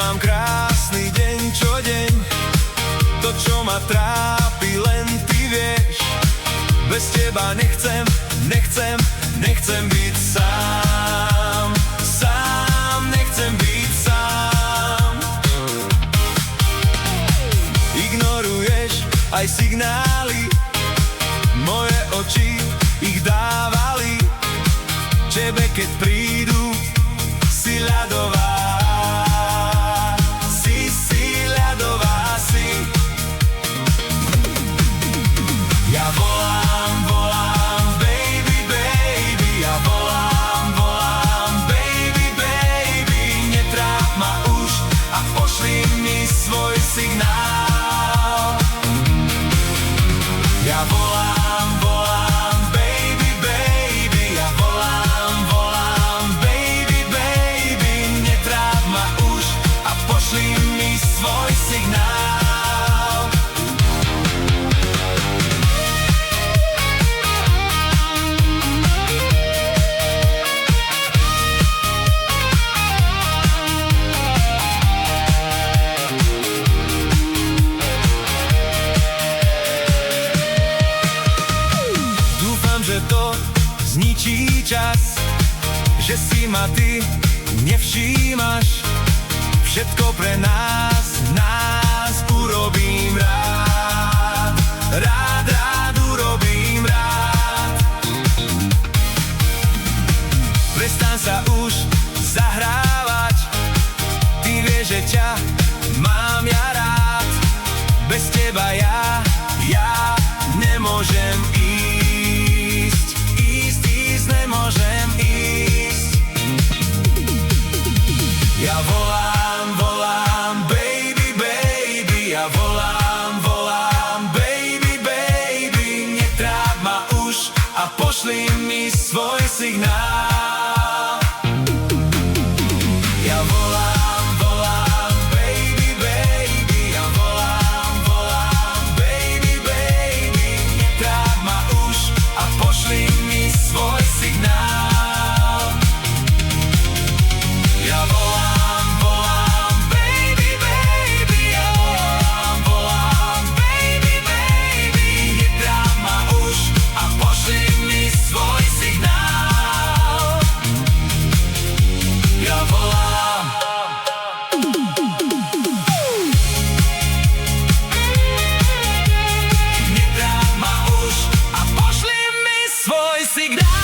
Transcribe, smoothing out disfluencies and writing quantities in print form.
mám krásny deň čo deň. To, čo ma trápi, len ty vieš. Bez teba nechcem byť sám. Sám, nechcem byť sám. Ignoruješ aj signály, moje oči ich dávali. Tebe keď prídu, si ľadová. Si ľadová, si. Ja volám, baby, baby. Ja volám, baby, baby. Netráp ma už a pošli mi svoj signál. Ja volám, baby, baby. Ja volám, baby, baby. Netráp ma už a pošli mi svoj signál. Že to zničí čas, že si ma ty nevšímaš. Všetko pre nás urobím rád. Rád urobím rád. Prestaň sa už zahrávať. Ty vieš, že ťa mám ja rád. Bez teba ja nemôžem nemôžem ísť. Ja volám, baby, baby. Ja volám, baby, baby. Netráp ma už a pošli mi svoj signál. Ja volám, baby, baby. Ja volám, baby, baby. Netráp ma už a pošli mi svoj signál. Ja volám, baby, baby. Ja volám, baby, baby. Netráp ma už a pošli mi svoj signál. Ja volám. Netráp ma už a pošli mi svoj signál.